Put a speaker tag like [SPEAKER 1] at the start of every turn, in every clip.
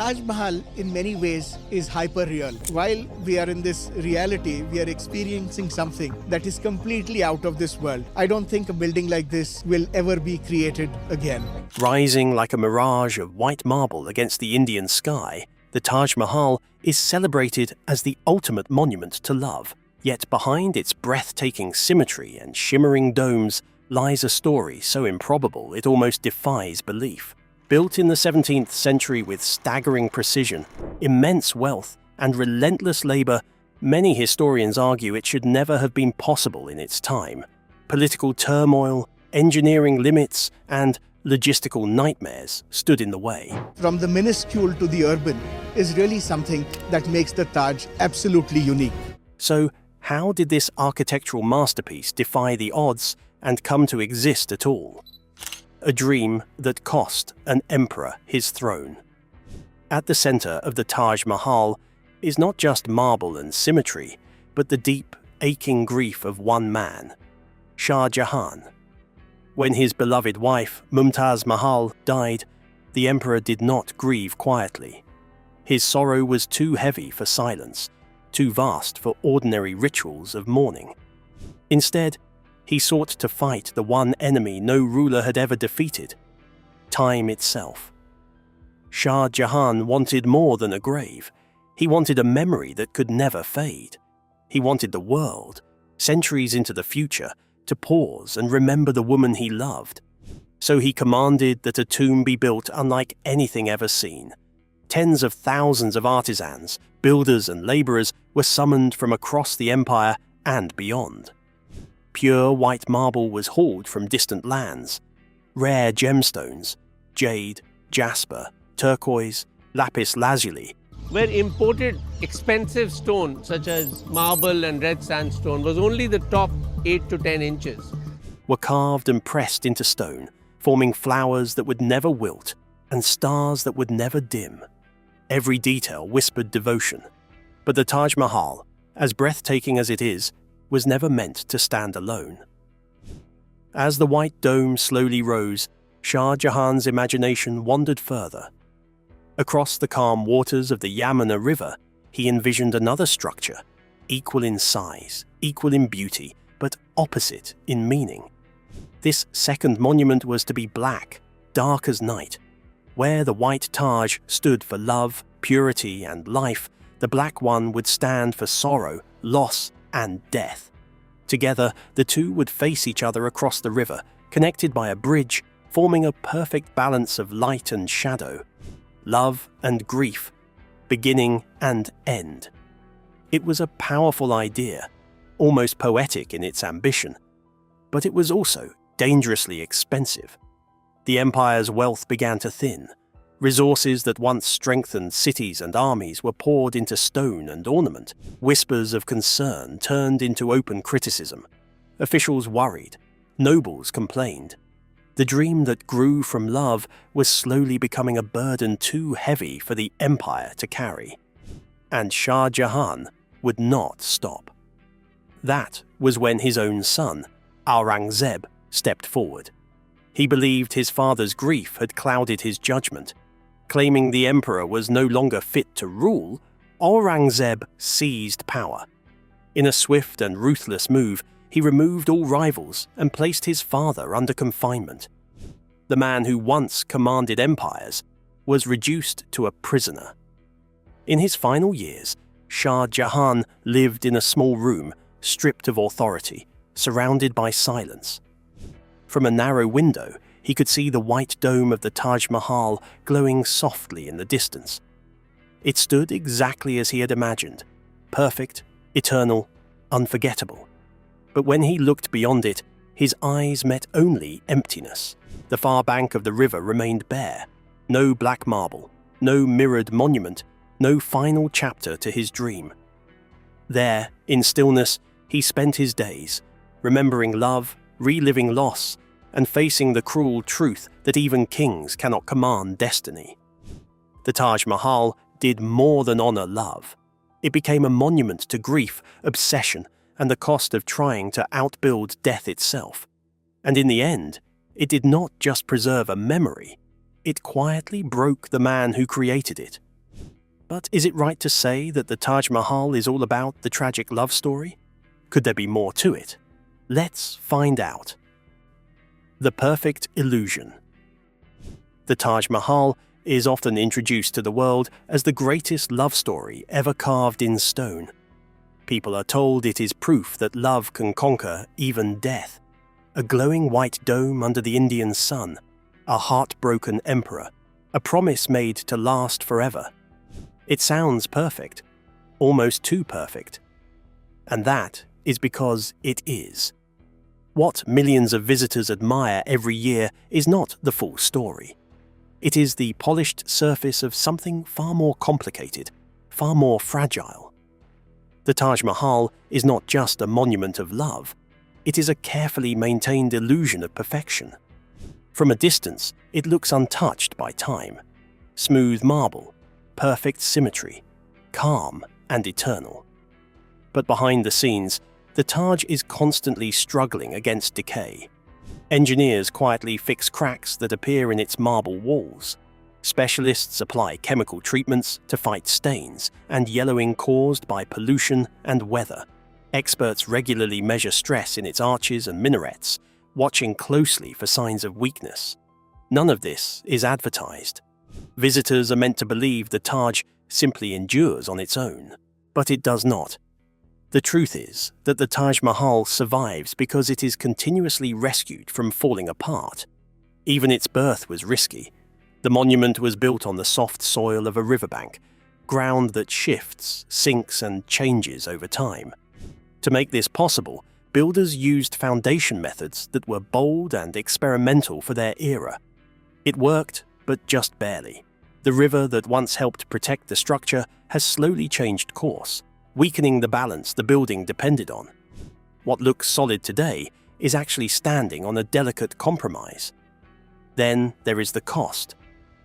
[SPEAKER 1] Taj Mahal, in many ways, is hyper-real. While we are in this reality, we are experiencing something that is completely out of this world. I don't think a building like this will ever be created again.
[SPEAKER 2] Rising like a mirage of white marble against the Indian sky, the Taj Mahal is celebrated as the ultimate monument to love. Yet behind its breathtaking symmetry and shimmering domes lies a story so improbable it almost defies belief. Built in the 17th century with staggering precision, immense wealth, and relentless labor, many historians argue it should never have been possible in its time. Political turmoil, engineering limits, and logistical nightmares stood in the way.
[SPEAKER 1] From the minuscule to the urban is really something that makes the Taj absolutely unique.
[SPEAKER 2] So, how did this architectural masterpiece defy the odds and come to exist at all? A dream that cost an emperor his throne. At the center of the Taj Mahal is not just marble and symmetry, but the deep, aching grief of one man, Shah Jahan. When his beloved wife, Mumtaz Mahal, died, the emperor did not grieve quietly. His sorrow was too heavy for silence, too vast for ordinary rituals of mourning. Instead, he sought to fight the one enemy no ruler had ever defeated: time itself. Shah Jahan wanted more than a grave. He wanted a memory that could never fade. He wanted the world, centuries into the future, to pause and remember the woman he loved. So he commanded that a tomb be built unlike anything ever seen. Tens of thousands of artisans, builders and laborers were summoned from across the empire and beyond. Pure white marble was hauled from distant lands. Rare gemstones, jade, jasper, turquoise, lapis lazuli,
[SPEAKER 3] where imported expensive stone such as marble and red sandstone was only the top 8 to 10 inches.
[SPEAKER 2] were carved and pressed into stone, forming flowers that would never wilt and stars that would never dim. Every detail whispered devotion. But the Taj Mahal, as breathtaking as it is, was never meant to stand alone. As the white dome slowly rose, Shah Jahan's imagination wandered further. Across the calm waters of the Yamuna River, he envisioned another structure, equal in size, equal in beauty, but opposite in meaning. This second monument was to be black, dark as night. Where the white Taj stood for love, purity, and life, the black one would stand for sorrow, loss, and death. Together, the two would face each other across the river, connected by a bridge, forming a perfect balance of light and shadow, love and grief, beginning and end. It was a powerful idea, almost poetic in its ambition, but it was also dangerously expensive. The empire's wealth began to thin. Resources that once strengthened cities and armies were poured into stone and ornament. Whispers of concern turned into open criticism. Officials worried. Nobles complained. The dream that grew from love was slowly becoming a burden too heavy for the empire to carry. And Shah Jahan would not stop. That was when his own son, Aurangzeb, stepped forward. He believed his father's grief had clouded his judgment. Claiming the emperor was no longer fit to rule, Aurangzeb seized power. In a swift and ruthless move, he removed all rivals and placed his father under confinement. The man who once commanded empires was reduced to a prisoner. In his final years, Shah Jahan lived in a small room, stripped of authority, surrounded by silence. From a narrow window, he could see the white dome of the Taj Mahal glowing softly in the distance. It stood exactly as he had imagined, perfect, eternal, unforgettable. But when he looked beyond it, his eyes met only emptiness. The far bank of the river remained bare. No black marble, no mirrored monument, no final chapter to his dream. There, in stillness, he spent his days, remembering love, reliving loss, and facing the cruel truth that even kings cannot command destiny. The Taj Mahal did more than honor love. It became a monument to grief, obsession, and the cost of trying to outbuild death itself. And in the end, it did not just preserve a memory, it quietly broke the man who created it, But is it right to say that the Taj Mahal is all about the tragic love story? Could there be more to it? Let's find out. The perfect illusion. The Taj Mahal is often introduced to the world as the greatest love story ever carved in stone. People are told it is proof that love can conquer even death. A glowing white dome under the Indian sun, a heartbroken emperor, a promise made to last forever. It sounds perfect, almost too perfect. And that is because it is. What millions of visitors admire every year is not the full story. It is the polished surface of something far more complicated, far more fragile. The Taj Mahal is not just a monument of love. It is a carefully maintained illusion of perfection. From a distance, it looks untouched by time. Smooth marble, perfect symmetry, calm and eternal. But behind the scenes, the Taj is constantly struggling against decay. Engineers quietly fix cracks that appear in its marble walls. Specialists apply chemical treatments to fight stains and yellowing caused by pollution and weather. Experts regularly measure stress in its arches and minarets, watching closely for signs of weakness. None of this is advertised. Visitors are meant to believe the Taj simply endures on its own, but it does not. The truth is that the Taj Mahal survives because it is continuously rescued from falling apart. Even its birth was risky. The monument was built on the soft soil of a riverbank, ground that shifts, sinks, and changes over time. To make this possible, builders used foundation methods that were bold and experimental for their era. It worked, but just barely. The river that once helped protect the structure has slowly changed course, weakening the balance the building depended on. What looks solid today is actually standing on a delicate compromise. Then there is the cost.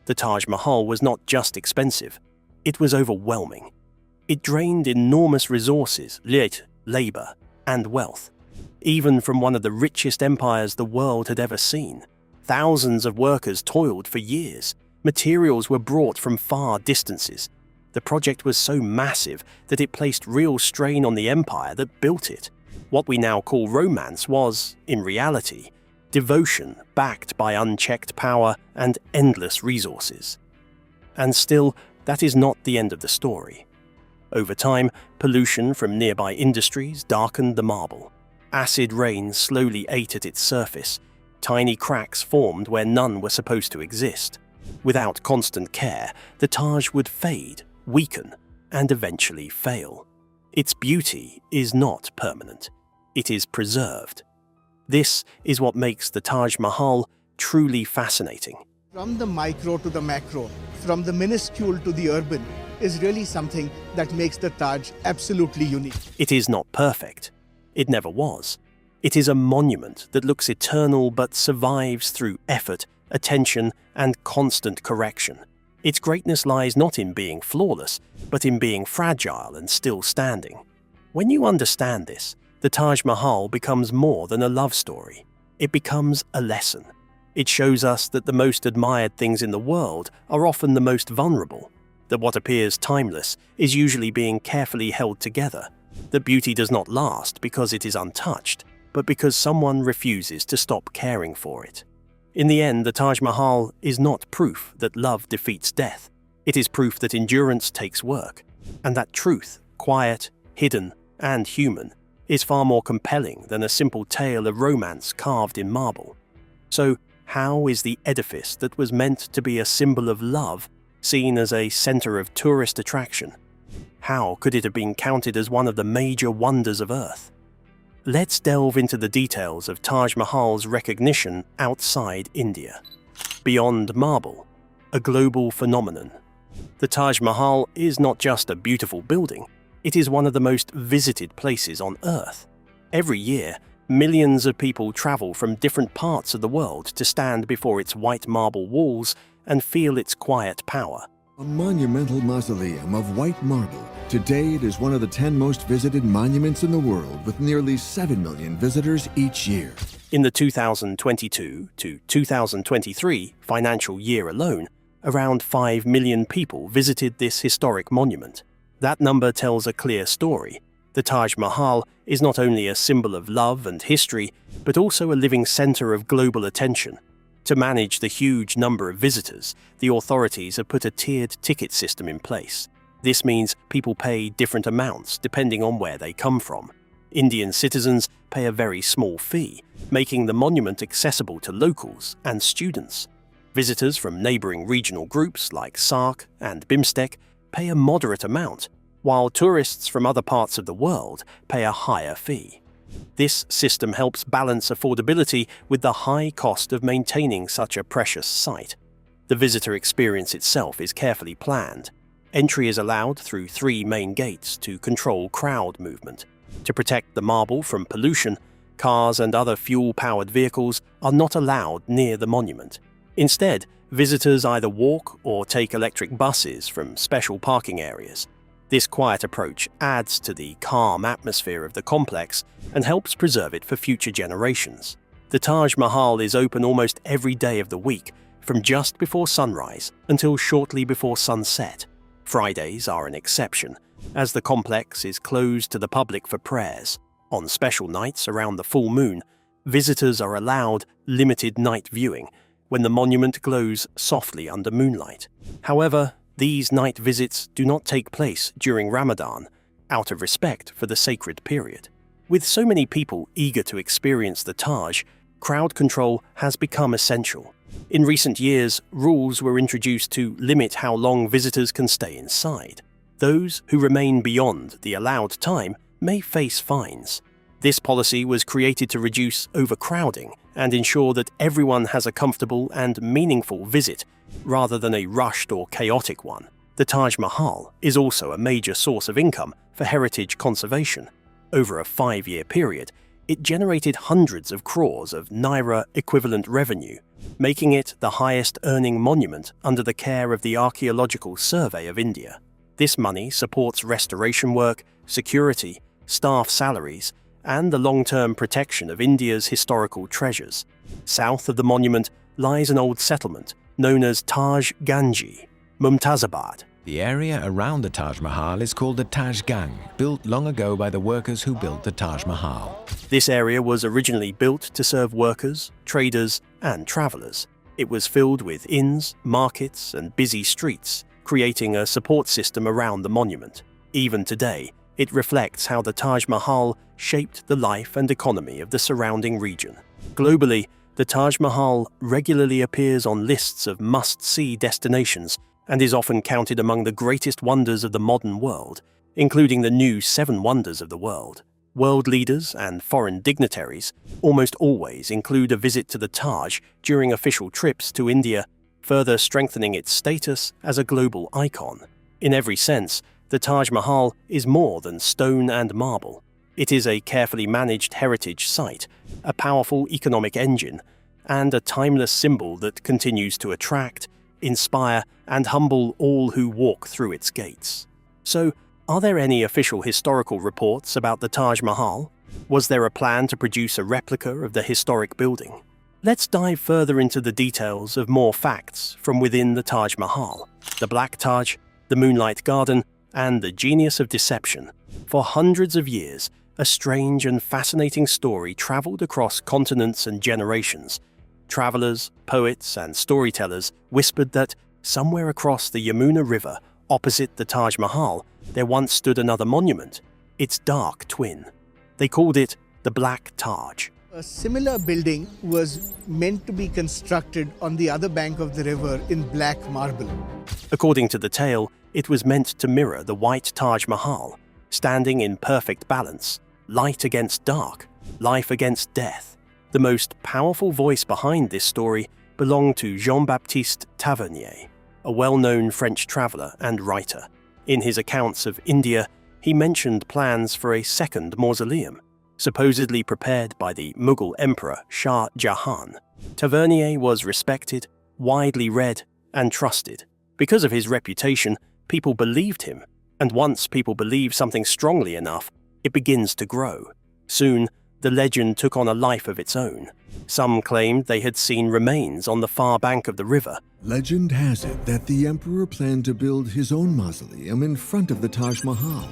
[SPEAKER 2] The Taj Mahal was not just expensive, it was overwhelming. It drained enormous resources, labor, and wealth, even from one of the richest empires the world had ever seen. Thousands of workers toiled for years. Materials were brought from far distances. The project was so massive that it placed real strain on the empire that built it. What we now call romance was, in reality, devotion backed by unchecked power and endless resources. And still, that is not the end of the story. Over time, pollution from nearby industries darkened the marble. Acid rain slowly ate at its surface. Tiny cracks formed where none were supposed to exist. Without constant care, the Taj would fade, weaken, and eventually fail. Its beauty is not permanent. It is preserved. This is what makes the Taj Mahal truly fascinating.
[SPEAKER 1] From the micro to the macro, from the minuscule to the urban, is really something that makes the Taj absolutely unique.
[SPEAKER 2] It is not perfect. It never was. It is a monument that looks eternal but survives through effort, attention, and constant correction. Its greatness lies not in being flawless, but in being fragile and still standing. When you understand this, the Taj Mahal becomes more than a love story. It becomes a lesson. It shows us that the most admired things in the world are often the most vulnerable, that what appears timeless is usually being carefully held together, that beauty does not last because it is untouched, but because someone refuses to stop caring for it. In the end, the Taj Mahal is not proof that love defeats death. It is proof that endurance takes work, and that truth, quiet, hidden, and human, is far more compelling than a simple tale of romance carved in marble. So, how is the edifice that was meant to be a symbol of love seen as a center of tourist attraction? How could it have been counted as one of the major wonders of Earth? Let's delve into the details of Taj Mahal's recognition outside India. Beyond marble, a global phenomenon. The Taj Mahal is not just a beautiful building, it is one of the most visited places on Earth. Every year, millions of people travel from different parts of the world to stand before its white marble walls and feel its quiet power.
[SPEAKER 4] A monumental mausoleum of white marble. Today, it is one of the 10 most visited monuments in the world, with nearly 7 million visitors each year.
[SPEAKER 2] In the 2022 to 2023 financial year alone, around 5 million people visited this historic monument. That number tells a clear story. The Taj Mahal is not only a symbol of love and history, but also a living center of global attention. To manage the huge number of visitors, the authorities have put a tiered ticket system in place. This means people pay different amounts depending on where they come from. Indian citizens pay a very small fee, making the monument accessible to locals and students. Visitors from neighboring regional groups like SAARC and BIMSTEC pay a moderate amount, while tourists from other parts of the world pay a higher fee. This system helps balance affordability with the high cost of maintaining such a precious site. The visitor experience itself is carefully planned. Entry is allowed through 3 main gates to control crowd movement. To protect the marble from pollution, cars and other fuel-powered vehicles are not allowed near the monument. Instead, visitors either walk or take electric buses from special parking areas. This quiet approach adds to the calm atmosphere of the complex and helps preserve it for future generations. The Taj Mahal is open almost every day of the week, from just before sunrise until shortly before sunset. Fridays are an exception, as the complex is closed to the public for prayers. On special nights around the full moon, visitors are allowed limited night viewing when the monument glows softly under moonlight. However, these night visits do not take place during Ramadan, out of respect for the sacred period. With so many people eager to experience the Taj, crowd control has become essential. In recent years, rules were introduced to limit how long visitors can stay inside. Those who remain beyond the allowed time may face fines. This policy was created to reduce overcrowding and ensure that everyone has a comfortable and meaningful visit, rather than a rushed or chaotic one. The Taj Mahal is also a major source of income for heritage conservation. Over a 5-year period, it generated hundreds of crores of naira equivalent revenue, making it the highest earning monument under the care of the Archaeological Survey of India. This money supports restoration work, security, staff salaries, and the long-term protection of India's historical treasures. South of the monument lies an old settlement known as Taj Ganji, Mumtazabad.
[SPEAKER 5] The area around the Taj Mahal is called the Taj Gang, built long ago by the workers who built the Taj Mahal.
[SPEAKER 2] This area was originally built to serve workers, traders, and travelers. It was filled with inns, markets, and busy streets, creating a support system around the monument. Even today, it reflects how the Taj Mahal shaped the life and economy of the surrounding region. Globally, the Taj Mahal regularly appears on lists of must-see destinations and is often counted among the greatest wonders of the modern world, including the new 7 wonders of the world. World leaders and foreign dignitaries almost always include a visit to the Taj during official trips to India, further strengthening its status as a global icon. In every sense, the Taj Mahal is more than stone and marble. It is a carefully managed heritage site, a powerful economic engine, and a timeless symbol that continues to attract, inspire, and humble all who walk through its gates. So, are there any official historical reports about the Taj Mahal? Was there a plan to produce a replica of the historic building? Let's dive further into the details of more facts from within the Taj Mahal, the Black Taj, the Moonlight Garden, and the Genius of Deception. For hundreds of years, a strange and fascinating story traveled across continents and generations. Travelers, poets, and storytellers whispered that somewhere across the Yamuna River, opposite the Taj Mahal, there once stood another monument, its dark twin. They called it the Black Taj.
[SPEAKER 1] A similar building was meant to be constructed on the other bank of the river in black marble.
[SPEAKER 2] According to the tale, it was meant to mirror the white Taj Mahal, standing in perfect balance, light against dark, life against death. The most powerful voice behind this story belonged to Jean-Baptiste Tavernier, a well-known French traveller and writer. In his accounts of India, he mentioned plans for a second mausoleum, supposedly prepared by the Mughal Emperor Shah Jahan. Tavernier was respected, widely read, and trusted. Because of his reputation, people believed him, and once people believe something strongly enough, it begins to grow. Soon, the legend took on a life of its own. Some claimed they had seen remains on the far bank of the river.
[SPEAKER 4] Legend has it that the emperor planned to build his own mausoleum in front of the Taj Mahal.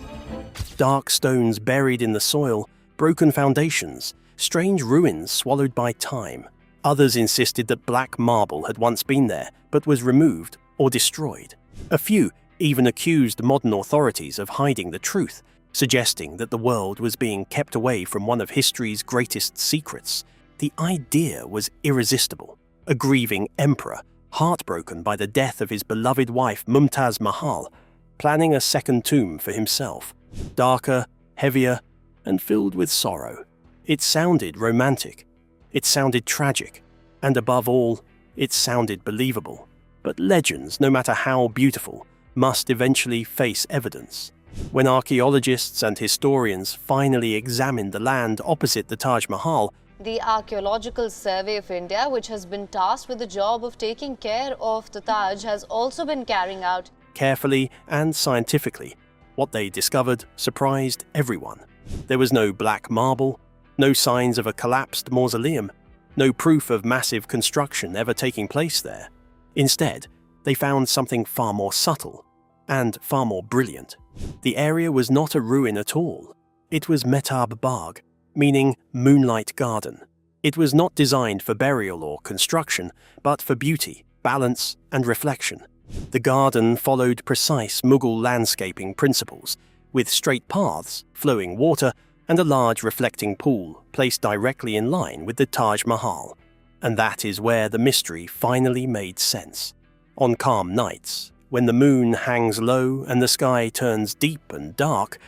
[SPEAKER 2] Dark stones buried in the soil, broken foundations, strange ruins swallowed by time. Others insisted that black marble had once been there, but was removed or destroyed. A few even accused modern authorities of hiding the truth, suggesting that the world was being kept away from one of history's greatest secrets. The idea was irresistible. A grieving emperor, heartbroken by the death of his beloved wife Mumtaz Mahal, planning a second tomb for himself. Darker, heavier, and filled with sorrow. It sounded romantic. It sounded tragic. And above all, it sounded believable. But legends, no matter how beautiful, must eventually face evidence. When archaeologists and historians finally examined the land opposite the Taj Mahal,
[SPEAKER 6] the Archaeological Survey of India, which has been tasked with the job of taking care of the Taj, has also been carrying out
[SPEAKER 2] carefully and scientifically. What they discovered surprised everyone. There was no black marble, no signs of a collapsed mausoleum, no proof of massive construction ever taking place there. Instead, they found something far more subtle and far more brilliant. The area was not a ruin at all. It was Mehtab Bagh, meaning moonlight garden. It was not designed for burial or construction, but for beauty, balance, and reflection. The garden followed precise Mughal landscaping principles, with straight paths, flowing water, and a large reflecting pool placed directly in line with the Taj Mahal. And that is where the mystery finally made sense. On calm nights, when the moon hangs low and the sky turns deep and dark,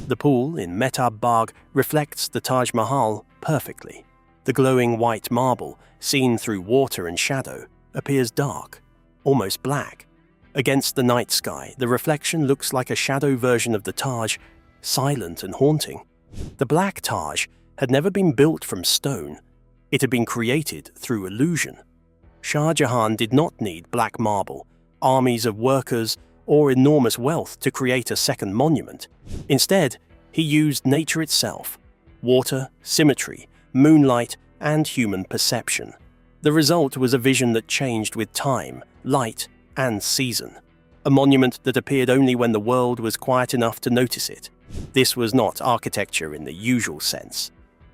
[SPEAKER 2] the pool in Mehtab Bagh reflects the Taj Mahal perfectly. The glowing white marble, seen through water and shadow, appears dark, almost black. Against the night sky, the reflection looks like a shadow version of the Taj, silent and haunting. The Black Taj had never been built from stone. It had been created through illusion. Shah Jahan did not need black marble, armies of workers, or enormous wealth to create a second monument. Instead, he used nature itself: water, symmetry, moonlight, and human perception. The result was a vision that changed with time, light, and season. A monument that appeared only when the world was quiet enough to notice it. This was not architecture in the usual sense.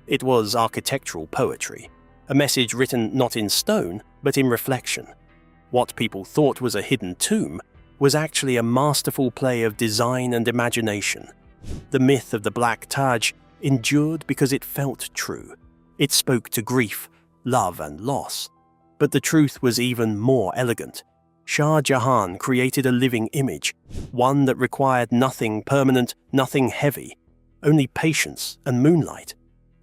[SPEAKER 2] It was architectural poetry, a message written not in stone, but in reflection. What people thought was a hidden tomb was actually a masterful play of design and imagination. The myth of the Black Taj endured because it felt true. It spoke to grief, love, and loss. But the truth was even more elegant. Shah Jahan created a living image, one that required nothing permanent, nothing heavy, only patience and moonlight.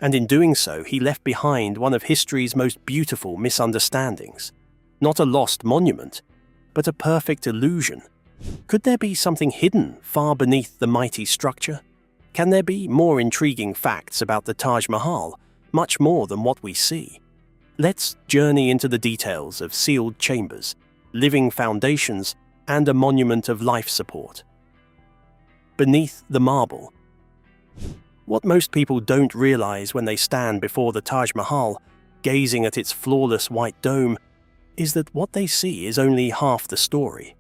[SPEAKER 2] And in doing so, he left behind one of history's most beautiful misunderstandings. Not a lost monument, but a perfect illusion. Could there be something hidden far beneath the mighty structure? Can there be more intriguing facts about the Taj Mahal, much more than what we see? Let's journey into the details of sealed chambers, living foundations, and a monument of life support. Beneath the marble. What most people don't realize when they stand before the Taj Mahal, gazing at its flawless white dome, is that what they see is only half the story.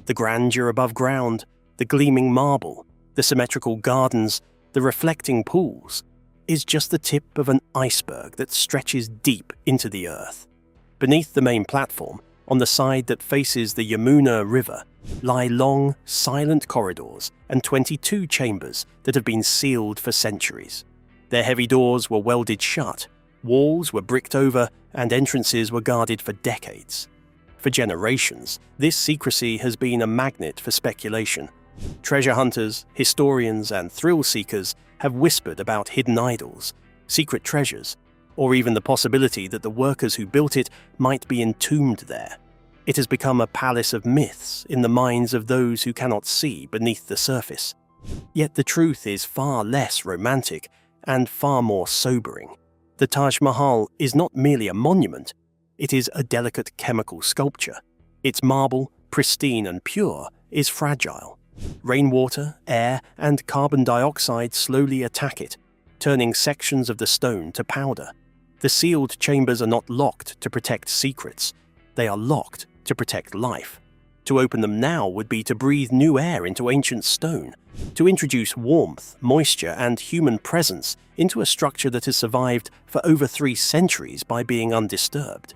[SPEAKER 2] The grandeur above ground, the gleaming marble, the symmetrical gardens, the reflecting pools, is just the tip of an iceberg that stretches deep into the earth. Beneath the main platform, on the side that faces the Yamuna River, lie long, silent corridors and 22 chambers that have been sealed for centuries. Their heavy doors were welded shut, walls were bricked over, and entrances were guarded for decades. For generations, this secrecy has been a magnet for speculation. Treasure hunters, historians, and thrill seekers have whispered about hidden idols, secret treasures, or even the possibility that the workers who built it might be entombed there. It has become a palace of myths in the minds of those who cannot see beneath the surface. Yet the truth is far less romantic and far more sobering. The Taj Mahal is not merely a monument, it is a delicate chemical sculpture. Its marble, pristine and pure, is fragile. Rainwater, air, and carbon dioxide slowly attack it, turning sections of the stone to powder. The sealed chambers are not locked to protect secrets. They are locked to protect life. To open them now would be to breathe new air into ancient stone, to introduce warmth, moisture, and human presence into a structure that has survived for over 3 centuries by being undisturbed.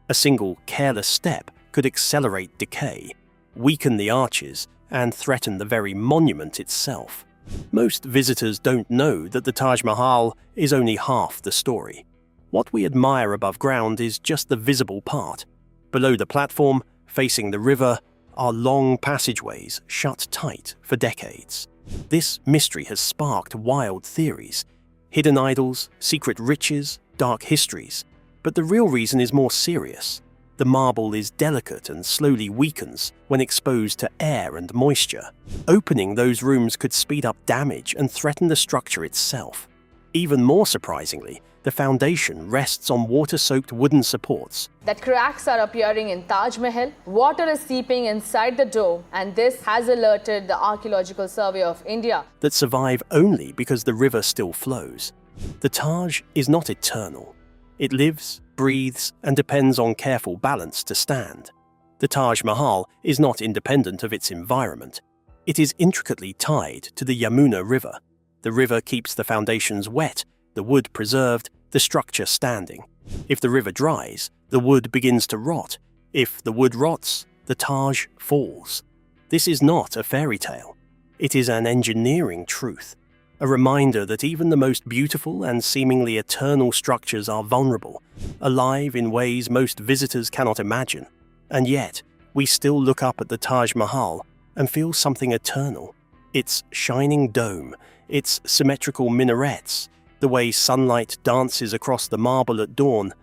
[SPEAKER 2] A single careless step could accelerate decay, weaken the arches, and threaten the very monument itself. Most visitors don't know that the Taj Mahal is only half the story. What we admire above ground is just the visible part. Below the platform, facing the river, are long passageways shut tight for decades. This mystery has sparked wild theories, hidden idols, secret riches, dark histories. But the real reason is more serious. The marble is delicate and slowly weakens when exposed to air and moisture. Opening those rooms could speed up damage and threaten the structure itself. Even more surprisingly, the foundation rests on water-soaked wooden supports.
[SPEAKER 7] That cracks are appearing in Taj Mahal, water is seeping inside the dome, and this has alerted the Archaeological Survey of India
[SPEAKER 2] That survive only because the river still flows. The Taj is not eternal. It lives, breathes, and depends on careful balance to stand. The Taj Mahal is not independent of its environment. It is intricately tied to the Yamuna River. The river keeps the foundations wet, the wood preserved, the structure standing. If the river dries, the wood begins to rot. If the wood rots, the Taj falls. This is not a fairy tale. It is an engineering truth, a reminder that even the most beautiful and seemingly eternal structures are vulnerable, alive in ways most visitors cannot imagine. And yet, we still look up at the Taj Mahal and feel something eternal. Its shining dome, its symmetrical minarets, the way sunlight dances across the marble at dawn,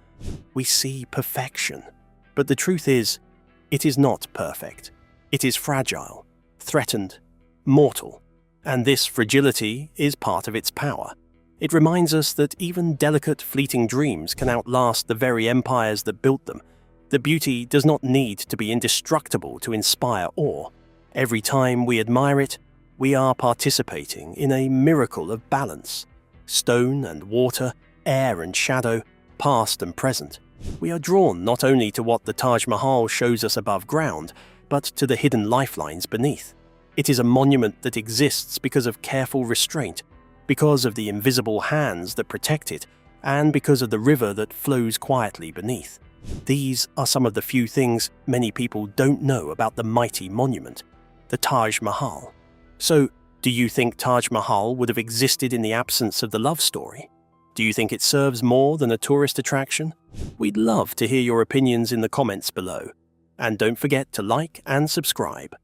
[SPEAKER 2] we see perfection. But the truth is, it is not perfect. It is fragile, threatened, mortal. And this fragility is part of its power. It reminds us that even delicate, fleeting dreams can outlast the very empires that built them. The beauty does not need to be indestructible to inspire awe. Every time we admire it, we are participating in a miracle of balance. Stone and water, air and shadow, past and present. We are drawn not only to what the Taj Mahal shows us above ground, but to the hidden lifelines beneath. It is a monument that exists because of careful restraint, because of the invisible hands that protect it, and because of the river that flows quietly beneath. These are some of the few things many people don't know about the mighty monument, the Taj Mahal. So, do you think Taj Mahal would have existed in the absence of the love story? Do you think it serves more than a tourist attraction? We'd love to hear your opinions in the comments below. And don't forget to like and subscribe.